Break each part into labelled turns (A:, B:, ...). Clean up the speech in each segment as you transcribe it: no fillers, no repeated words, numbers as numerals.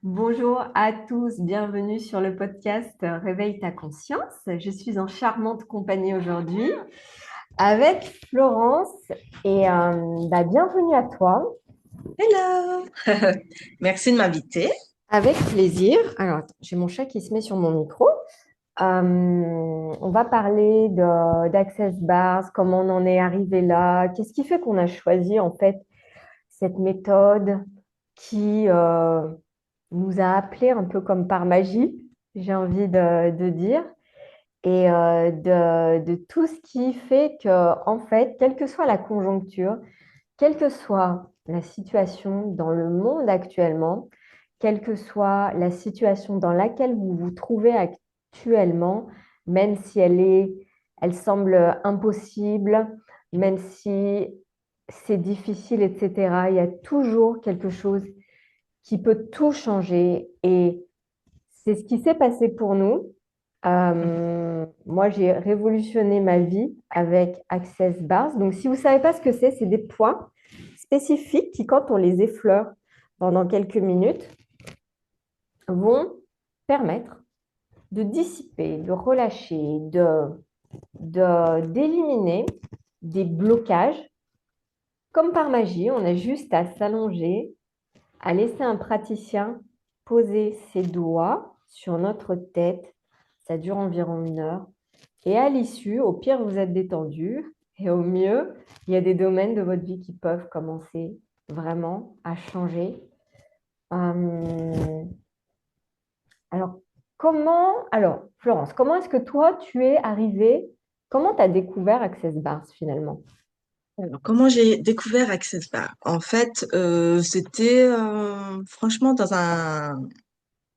A: Bonjour à tous, bienvenue sur le podcast Réveille ta conscience. Je suis en charmante compagnie aujourd'hui avec Florence et bienvenue à toi.
B: Hello! Merci de m'inviter.
A: Avec plaisir. Alors, attends, j'ai mon chat qui se met sur mon micro. On va parler d'Access Bars, comment on en est arrivé là, qu'est-ce qui fait qu'on a choisi en fait cette méthode qui nous a appelés un peu comme par magie, j'ai envie de dire. Et de tout ce qui fait que, en fait, quelle que soit la conjoncture, quelle que soit la situation dans le monde actuellement, quelle que soit la situation dans laquelle vous vous trouvez actuellement, même si elle semble impossible, même si c'est difficile, etc., il y a toujours quelque chose qui peut tout changer. Et c'est ce qui s'est passé pour nous. Moi, j'ai révolutionné ma vie avec Access Bars. Donc, si vous ne savez pas ce que c'est des points spécifiques qui, quand on les effleure pendant quelques minutes, vont permettre de dissiper, de relâcher, d'éliminer des blocages. Comme par magie, on a juste à s'allonger, à laisser un praticien poser ses doigts sur notre tête. Ça dure environ 1 heure. Et à l'issue, au pire, vous êtes détendu. Et au mieux, il y a des domaines de votre vie qui peuvent commencer vraiment à changer. Euh, alors, Florence, comment est-ce que toi, tu es arrivée, comment tu as découvert Access Bars finalement?
B: Alors, comment j'ai découvert Access Bar? En fait, c'était franchement dans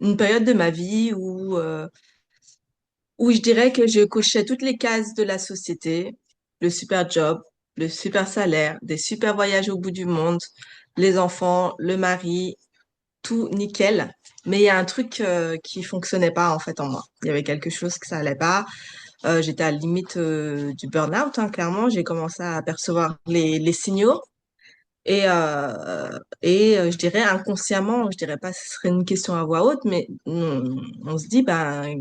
B: une période de ma vie où je dirais que je cochais toutes les cases de la société, le super job, le super salaire, des super voyages au bout du monde, les enfants, le mari, tout nickel. Mais il y a un truc qui fonctionnait pas en fait en moi. Il y avait quelque chose que ça allait pas. J'étais à la limite du burn-out, hein, clairement. J'ai commencé à apercevoir les signaux je dirais inconsciemment, je dirais pas que ce serait une question à voix haute, mais on se dit, ben,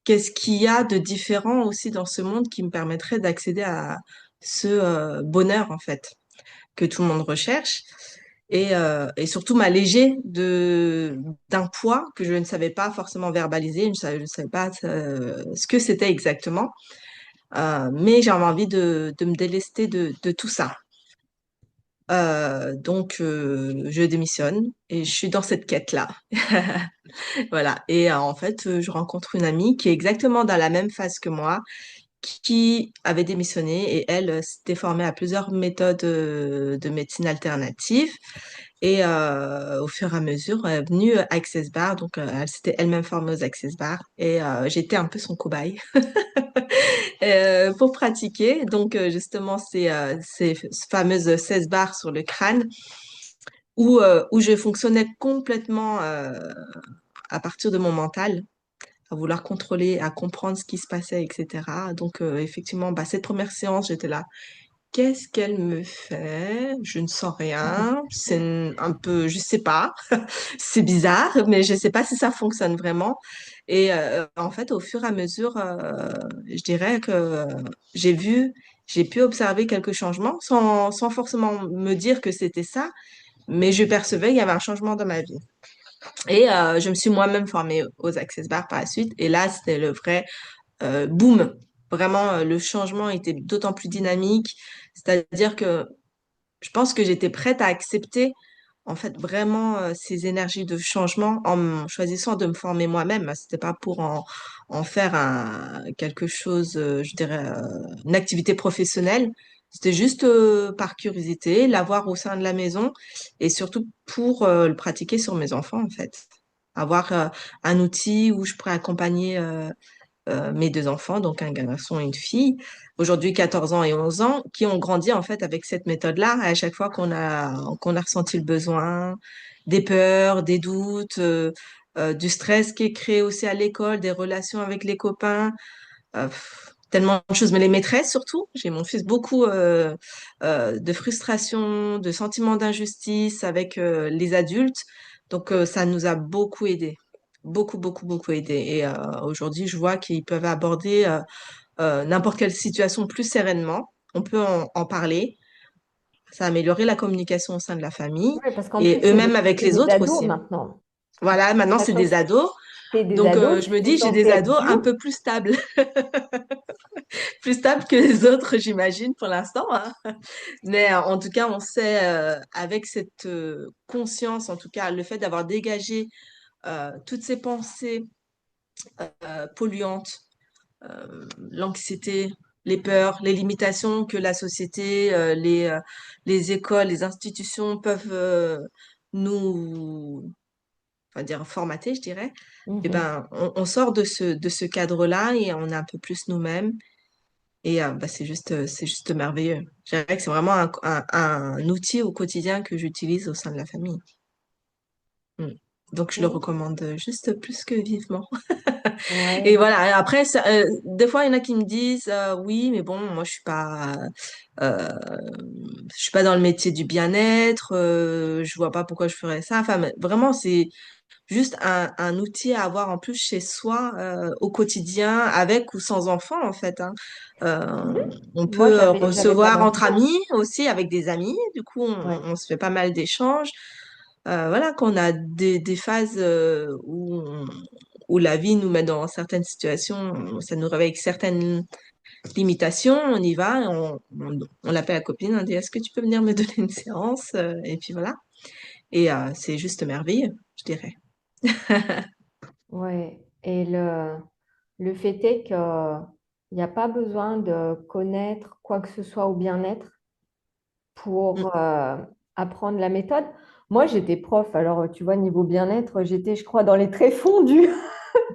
B: qu'est-ce qu'il y a de différent aussi dans ce monde qui me permettrait d'accéder à ce bonheur, en fait, que tout le monde recherche et surtout m'alléger d'un poids que je ne savais pas forcément verbaliser, je ne savais pas ce que c'était exactement. Mais j'avais envie de me délester de tout ça. Je démissionne et je suis dans cette quête-là. Voilà. En fait, je rencontre une amie qui est exactement dans la même phase que moi, qui avait démissionné et elle s'était formée à plusieurs méthodes de médecine alternative. Au fur et à mesure, elle est venue Access Bar, donc elle s'était elle-même formée aux Access Bar et j'étais un peu son cobaye pour pratiquer. Donc justement, ces fameuses 16 barres sur le crâne où je fonctionnais complètement à partir de mon mental, à vouloir contrôler, à comprendre ce qui se passait, etc. Donc, effectivement, bah, cette première séance, j'étais là. Qu'est-ce qu'elle me fait? Je ne sens rien. C'est un peu, je sais pas. C'est bizarre, mais je sais pas si ça fonctionne vraiment. En fait, au fur et à mesure, je dirais que j'ai pu observer quelques changements sans forcément me dire que c'était ça, mais je percevais qu'il y avait un changement dans ma vie. Je me suis moi-même formée aux Access Bars par la suite. Et là, c'était le vrai boom. Vraiment, le changement était d'autant plus dynamique. C'est-à-dire que je pense que j'étais prête à accepter, en fait, vraiment ces énergies de changement choisissant de me former moi-même. C'était pas pour en faire quelque chose, je dirais, une activité professionnelle. C'était juste par curiosité, l'avoir au sein de la maison et surtout pour le pratiquer sur mes enfants, en fait. Avoir un outil où je pourrais accompagner mes deux enfants, donc un garçon et une fille, aujourd'hui 14 ans et 11 ans, qui ont grandi en fait avec cette méthode-là. À chaque fois qu'on a ressenti le besoin, des peurs, des doutes, du stress qui est créé aussi à l'école, des relations avec les copains, tellement de choses. Mais les maîtresses surtout, j'ai mon fils beaucoup de frustration, de sentiments d'injustice avec les adultes. Donc, ça nous a beaucoup aidé. Beaucoup, beaucoup, beaucoup aidé. Et aujourd'hui, je vois qu'ils peuvent aborder n'importe quelle situation plus sereinement. On peut en parler. Ça a amélioré la communication au sein de la famille
A: Oui, parce qu'en plus,
B: et eux-mêmes avec
A: c'est
B: les
A: des
B: autres
A: ados
B: aussi.
A: maintenant.
B: Voilà, maintenant, c'est
A: Sachant
B: des
A: que
B: ados.
A: c'est des
B: Donc,
A: ados
B: je
A: qui
B: me
A: sont
B: dis, j'ai
A: censés
B: des
A: être
B: ados un
A: durs.
B: peu plus stables. Plus stables que les autres, j'imagine, pour l'instant, hein. Mais en tout cas, on sait, avec cette conscience, en tout cas, le fait d'avoir dégagé toutes ces pensées polluantes, l'anxiété, les peurs, les limitations que la société, les écoles, les institutions peuvent nous, enfin dire formater, je dirais. Eh
A: Mhm.
B: ben, on sort de ce cadre-là et on est un peu plus nous-mêmes. Et bah, c'est juste merveilleux. Je dirais que c'est vraiment un outil au quotidien que j'utilise au sein de la famille. Mm. Donc, je le
A: Ok.
B: recommande juste plus que vivement. Et
A: Ouais.
B: voilà, et après, des fois, il y en a qui me disent, oui, mais bon, moi, euh, je suis pas dans le métier du bien-être, je vois pas pourquoi je ferais ça. Enfin, mais vraiment, c'est juste un outil à avoir en plus chez soi, au quotidien, avec ou sans enfant, en fait, hein.
A: Mhm.
B: On
A: Moi,
B: peut
A: j'avais pas
B: recevoir entre
A: d'enfant.
B: amis aussi, avec des amis. Du coup,
A: Ouais.
B: on se fait pas mal d'échanges. Voilà, qu'on a des phases où la vie nous met dans certaines situations, ça nous réveille avec certaines limitations, on y va, on l'appelle la copine, on dit est-ce que tu peux venir me donner une séance? Et puis voilà. Et c'est juste merveilleux, je dirais.
A: Ouais. Et le fait est qu'il n'y a pas besoin de connaître quoi que ce soit au bien-être
B: Mm.
A: pour apprendre la méthode. Moi, j'étais prof, alors tu vois, niveau bien-être, j'étais, je crois, dans les tréfonds du...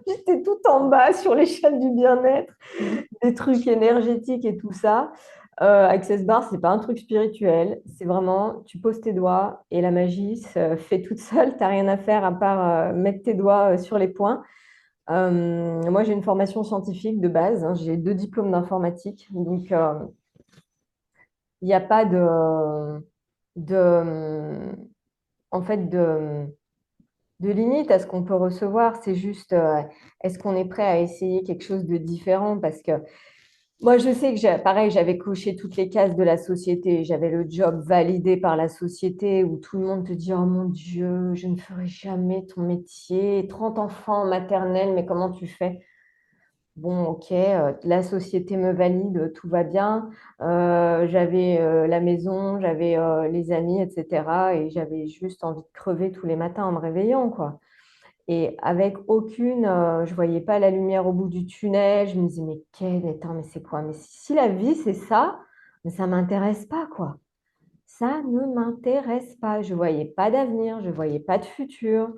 A: J'étais tout en bas sur l'échelle du bien-être, des trucs énergétiques et tout ça. Access Bar, c'est pas un truc spirituel, c'est vraiment, tu poses tes doigts et la magie se fait toute seule. T'as rien à faire à part mettre tes doigts sur les points. Moi, j'ai une formation scientifique de base, hein, j'ai 2 diplômes d'informatique, donc il n'y a pas de, en fait, de limite à ce qu'on peut recevoir. C'est juste, est-ce qu'on est prêt à essayer quelque chose de différent? Parce que moi, je sais que pareil, j'avais coché toutes les cases de la société. J'avais le job validé par la société où tout le monde te dit, oh mon Dieu, je ne ferai jamais ton métier. 30 enfants en maternelle, mais comment tu fais? Bon, ok, la société me valide, tout va bien. J'avais la maison, j'avais les amis, etc. Et j'avais juste envie de crever tous les matins en me réveillant, quoi. Et avec aucune, je voyais pas la lumière au bout du tunnel. Je me disais, mais attends, mais c'est quoi? Mais si la vie, c'est ça, mais ça m'intéresse pas, quoi. Ça ne m'intéresse pas. Je voyais pas d'avenir, je voyais pas de futur.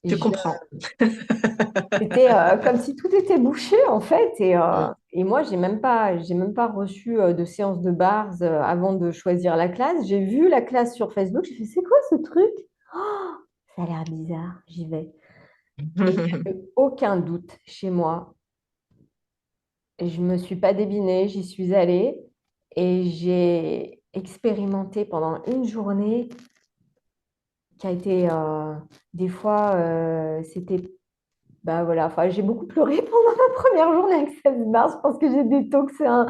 A: Et
B: Je comprends.
A: c'était comme si tout était bouché, en fait.
B: Mm.
A: Et moi, j'ai même pas reçu de séance de bars avant de choisir la classe. J'ai vu la classe sur Facebook. J'ai fait, c'est quoi ce truc? Oh, ça a l'air bizarre, j'y vais. Et il n'y a eu aucun doute chez moi. Et je ne me suis pas débinée, j'y suis allée et j'ai expérimenté pendant une journée qui a été des fois, c'était, bah voilà, enfin, j'ai beaucoup pleuré pendant ma première journée avec 16 mars parce que j'ai détoxé un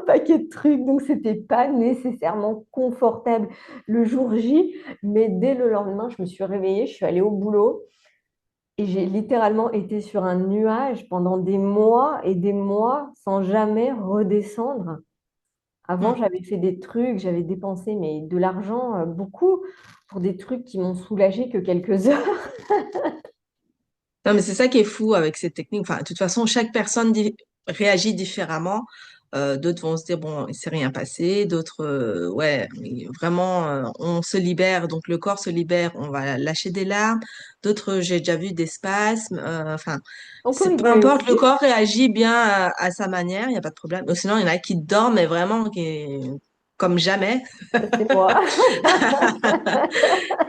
A: paquet de trucs, donc c'était pas nécessairement confortable le jour J, mais dès le lendemain, je me suis réveillée, je suis allée au boulot. Et j'ai littéralement été sur un nuage pendant des mois et des mois sans jamais redescendre. Avant,
B: Mm.
A: j'avais fait des trucs, j'avais dépensé mais de l'argent, beaucoup, pour des trucs qui m'ont soulagé que quelques heures.
B: Non, mais c'est ça qui est fou avec cette technique. Enfin, de toute façon, chaque personne réagit différemment. D'autres vont se dire, bon, il s'est rien passé. D'autres, ouais, vraiment, on se libère. Donc, le corps se libère. On va lâcher des larmes. D'autres, j'ai déjà vu des spasmes. Enfin,
A: On peut
B: c'est peu
A: rigoler
B: importe, le
A: aussi.
B: corps réagit bien à sa manière. Il n'y a pas de problème. Ou sinon, il y en a qui dorment, mais vraiment, qui comme jamais.
A: Ça, c'est moi.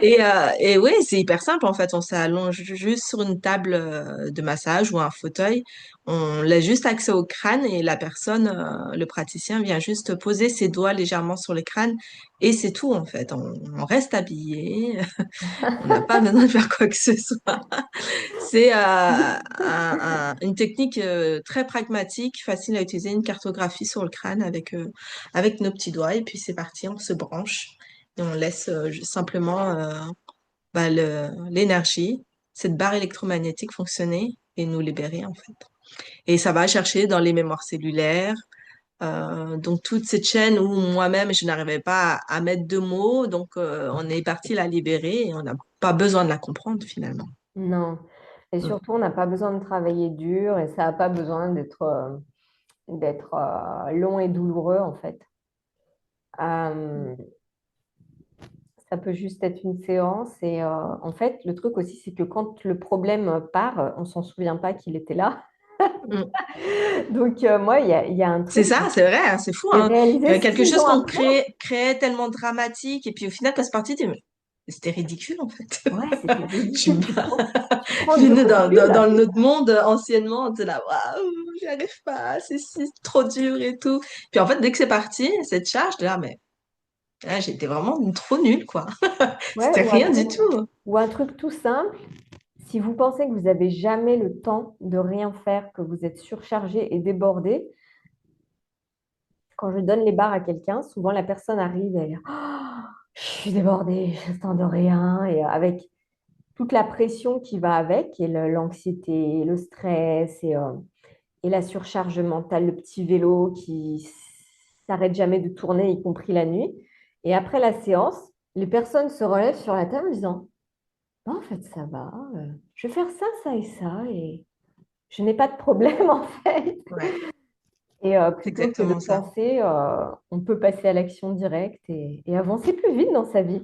B: Et oui, c'est hyper simple en fait. On s'allonge juste sur une table de massage ou un fauteuil. On laisse juste accès au crâne et la personne, le praticien, vient juste poser ses doigts légèrement sur le crâne et c'est tout en fait. On reste habillé. On n'a pas besoin de faire quoi que ce soit. C'est une technique très pragmatique, facile à utiliser, une cartographie sur le crâne avec nos petits doigts et puis c'est parti, on se branche et on laisse simplement l'énergie, cette barre électromagnétique fonctionner et nous libérer en fait. Et ça va chercher dans les mémoires cellulaires. Donc toute cette chaîne où moi-même je n'arrivais pas à mettre de mots, donc on est parti la libérer et on n'a pas besoin de la comprendre finalement.
A: Non. Et
B: Mm.
A: surtout, on n'a pas besoin de travailler dur et ça n'a pas besoin d'être long et douloureux, en fait. Euh, Ça peut juste être une séance. Et en fait, le truc aussi, c'est que quand le problème part, on s'en souvient pas qu'il était là.
B: Mm.
A: Donc, moi, il y a un
B: C'est
A: truc,
B: ça, c'est vrai, hein, c'est fou,
A: j'ai
B: hein.
A: réalisé
B: Quelque
A: 6
B: chose
A: ans
B: qu'on
A: après.
B: créait tellement dramatique, et puis au final, quand c'est parti, tu dis, mais c'était ridicule, en fait.
A: Ouais, c'était
B: Tu
A: ridicule.
B: m'as-
A: Tu prends
B: Puis
A: du
B: nous,
A: recul.
B: dans notre monde, anciennement, on était là, waouh, j'y arrive pas, c'est trop dur et tout. Puis en fait, dès que c'est parti, cette charge, de là, mais j'étais vraiment trop nulle, quoi.
A: Ouais,
B: C'était rien du tout.
A: ou un truc tout simple. Si vous pensez que vous n'avez jamais le temps de rien faire, que vous êtes surchargé et débordé, quand je donne les barres à quelqu'un, souvent la personne arrive et elle est oh, je suis débordée, je ne sens de rien. Et avec toute la pression qui va avec, et l'anxiété, le stress et la surcharge mentale, le petit vélo qui s'arrête jamais de tourner, y compris la nuit. Et après la séance, les personnes se relèvent sur la table en disant non, en fait, ça va, je vais faire ça, ça et ça, et je n'ai pas de problème en fait.
B: Ouais,
A: Et
B: c'est
A: plutôt que de
B: exactement ça.
A: penser, on peut passer à l'action directe et avancer plus vite dans sa vie.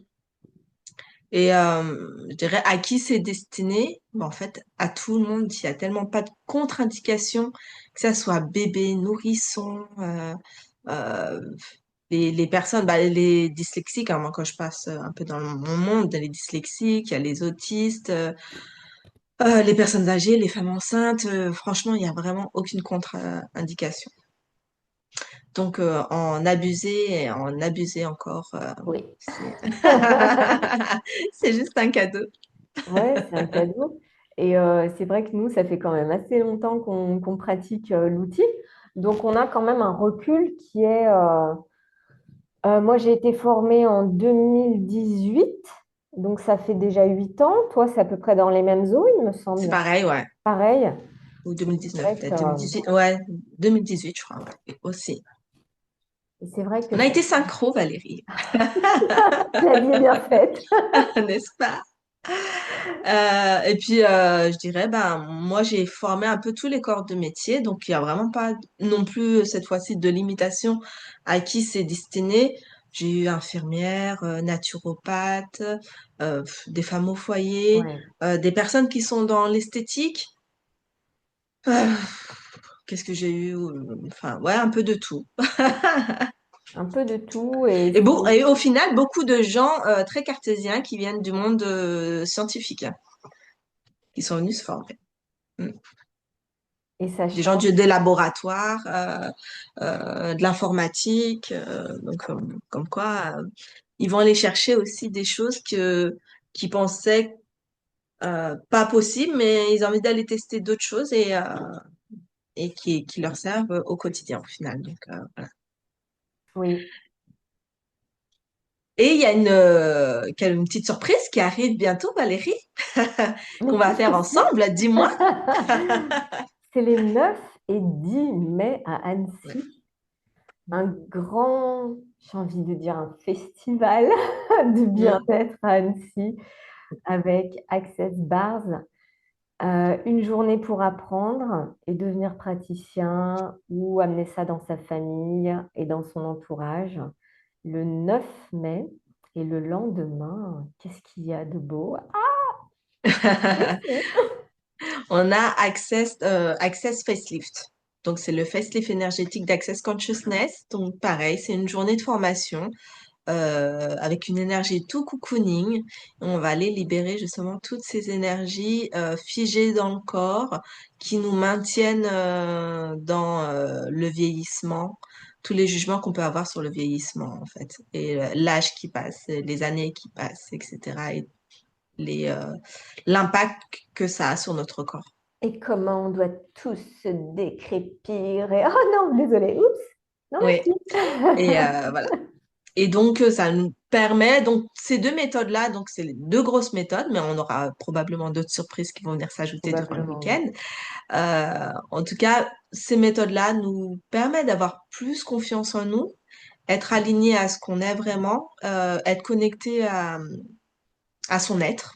B: Et je dirais à qui c'est destiné? Ben, en fait, à tout le monde. Il y a tellement pas de contre-indication, que ça soit bébé, nourrisson, euh, les personnes, bah, les dyslexiques, hein, moi quand je passe un peu dans mon monde, les dyslexiques, il y a les autistes, les personnes âgées, les femmes enceintes, franchement, il y a vraiment aucune contre-indication. Donc, en abuser encore,
A: Oui.
B: c'est c'est juste un cadeau.
A: Ouais, c'est un cadeau. Et c'est vrai que nous, ça fait quand même assez longtemps qu'on pratique l'outil. Donc, on a quand même un recul qui est... moi, j'ai été formée en 2018, donc ça fait déjà 8 ans. Toi, c'est à peu près dans les mêmes eaux, il me
B: C'est
A: semble.
B: pareil, ouais.
A: Pareil.
B: Ou
A: C'est
B: 2019,
A: vrai que,
B: peut-être 2018. Ouais, 2018, je crois, ouais, aussi.
A: c'est vrai que
B: On a été synchro, Valérie,
A: la vie est bien faite.
B: n'est-ce pas? Et puis, je dirais, ben, moi, j'ai formé un peu tous les corps de métier, donc il n'y a vraiment pas non plus cette fois-ci de limitation à qui c'est destiné. J'ai eu infirmière, naturopathe, des femmes au foyer,
A: Ouais.
B: des personnes qui sont dans l'esthétique. Euh, Qu'est-ce que j'ai eu? Enfin, ouais, un peu de tout.
A: Un peu de tout et
B: Et bon, et au final, beaucoup de gens très cartésiens qui viennent du monde scientifique, hein, qui sont venus se former. Mm.
A: et ça
B: Des gens
A: change.
B: des laboratoires, de l'informatique, donc comme quoi ils vont aller chercher aussi des choses qu'ils pensaient pas possibles, mais ils ont envie d'aller tester d'autres choses et qui leur servent au quotidien au final. Donc, voilà.
A: Oui.
B: Et il y a une petite surprise qui arrive bientôt, Valérie,
A: Mais
B: qu'on va
A: qu'est-ce
B: faire
A: que c'est?
B: ensemble. Dis-moi.
A: C'est les 9 et 10 mai à Annecy. Un grand, j'ai envie de dire un festival de
B: Mm.
A: bien-être à Annecy avec Access Bars. Une journée pour apprendre et devenir praticien ou amener ça dans sa famille et dans son entourage. Le 9 mai et le lendemain, qu'est-ce qu'il y a de beau?
B: On a Access Facelift. Donc, c'est le facelift énergétique d'Access Consciousness. Donc, pareil, c'est une journée de formation avec une énergie tout cocooning. On va aller libérer justement toutes ces énergies figées dans le corps qui nous maintiennent dans le vieillissement, tous les jugements qu'on peut avoir sur le vieillissement en fait, et l'âge qui passe, les années qui passent, etc. Et les, l'impact que ça a sur notre corps.
A: Et comment on doit tous se décrépir et... Oh non, désolée, oups, non
B: Oui,
A: merci.
B: et voilà. Et donc, ça nous permet, donc ces deux méthodes-là, donc c'est les deux grosses méthodes, mais on aura probablement d'autres surprises qui vont venir s'ajouter durant le
A: Probablement, oui.
B: week-end. En tout cas, ces méthodes-là nous permettent d'avoir plus confiance en nous, être aligné à ce qu'on est vraiment, être connecté à son être.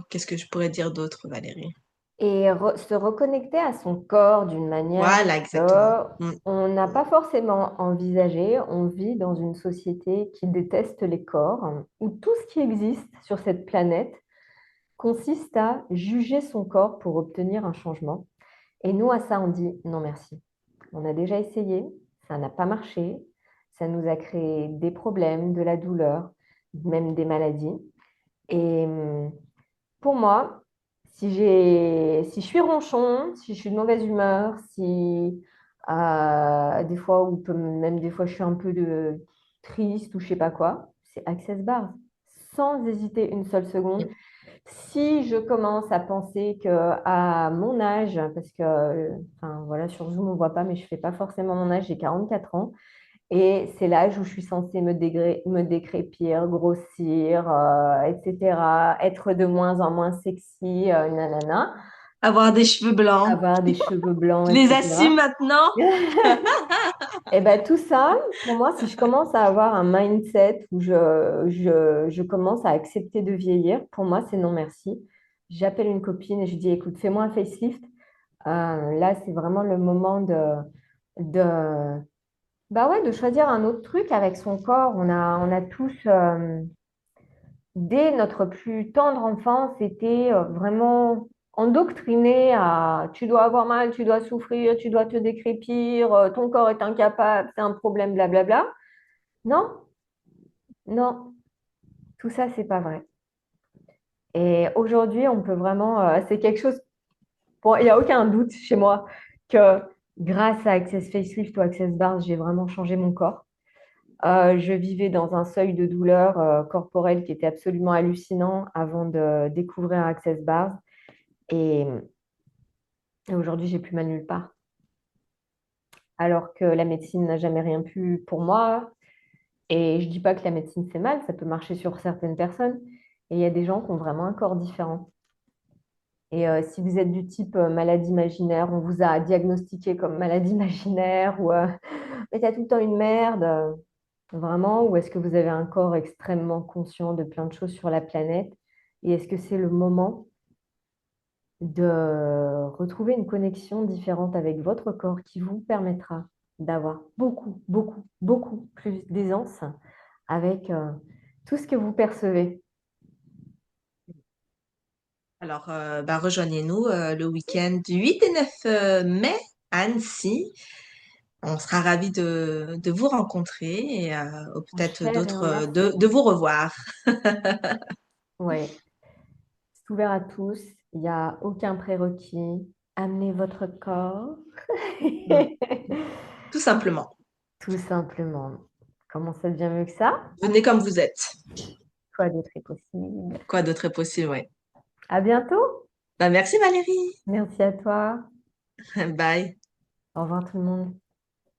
B: Qu'est-ce que je pourrais dire d'autre, Valérie?
A: Et se reconnecter à son corps d'une manière
B: Voilà, exactement.
A: que
B: Mm.
A: on n'a pas forcément envisagé. On vit dans une société qui déteste les corps, où tout ce qui existe sur cette planète consiste à juger son corps pour obtenir un changement. Et nous, à ça, on dit non merci. On a déjà essayé, ça n'a pas marché, ça nous a créé des problèmes, de la douleur, même des maladies. Et pour moi, si je suis ronchon, si je suis de mauvaise humeur, si des fois, même des fois, je suis un peu triste ou je sais pas quoi, c'est Access Bars. Sans hésiter une seule seconde. Si je commence à penser que à mon âge, parce que enfin, voilà, sur Zoom on ne voit pas, mais je ne fais pas forcément mon âge, j'ai 44 ans, et c'est l'âge où je suis censée me décrépir, grossir, etc., être de moins en moins sexy, nanana,
B: Avoir des cheveux blancs.
A: avoir des cheveux blancs,
B: Je les assume
A: etc.
B: maintenant.
A: Et ben tout ça, pour moi, si je commence à avoir un mindset où je commence à accepter de vieillir, pour moi, c'est non merci. J'appelle une copine et je dis, écoute, fais-moi un facelift. Là, c'est vraiment le moment de, bah ouais, de choisir un autre truc avec son corps. On a tous, dès notre plus tendre enfance, été vraiment endoctrinés à tu dois avoir mal, tu dois souffrir, tu dois te décrépir, ton corps est incapable, c'est un problème, blablabla. Non, non, tout ça, c'est pas vrai. Et aujourd'hui, on peut vraiment, c'est quelque chose, bon, il n'y a aucun doute chez moi que grâce à Access Facelift ou Access Bars, j'ai vraiment changé mon corps. Je vivais dans un seuil de douleur corporelle qui était absolument hallucinant avant de découvrir Access Bars. Et, et aujourd'hui, j'ai plus mal nulle part. Alors que la médecine n'a jamais rien pu pour moi. Et je dis pas que la médecine c'est mal, ça peut marcher sur certaines personnes. Et il y a des gens qui ont vraiment un corps différent. Et si vous êtes du type maladie imaginaire, on vous a diagnostiqué comme maladie imaginaire ou mais t'as tout le temps une merde, vraiment, ou est-ce que vous avez un corps extrêmement conscient de plein de choses sur la planète? Et est-ce que c'est le moment de retrouver une connexion différente avec votre corps qui vous permettra d'avoir beaucoup, beaucoup, beaucoup plus d'aisance avec tout ce que vous percevez?
B: Alors, bah, rejoignez-nous le week-end du 8 et 9 mai à Annecy. On sera ravis de vous rencontrer et ou
A: En
B: peut-être
A: chair et
B: d'autres,
A: en os.
B: de vous revoir.
A: Ouais, c'est ouvert à tous. Il n'y a aucun prérequis. Amenez votre corps.
B: Mm. Tout simplement.
A: Tout simplement. Comment ça devient mieux que ça?
B: Venez comme vous êtes.
A: Quoi d'autre est possible?
B: Quoi d'autre est possible, ouais.
A: À bientôt.
B: Bah, merci Valérie.
A: Merci à toi.
B: Bye.
A: Au revoir tout le monde.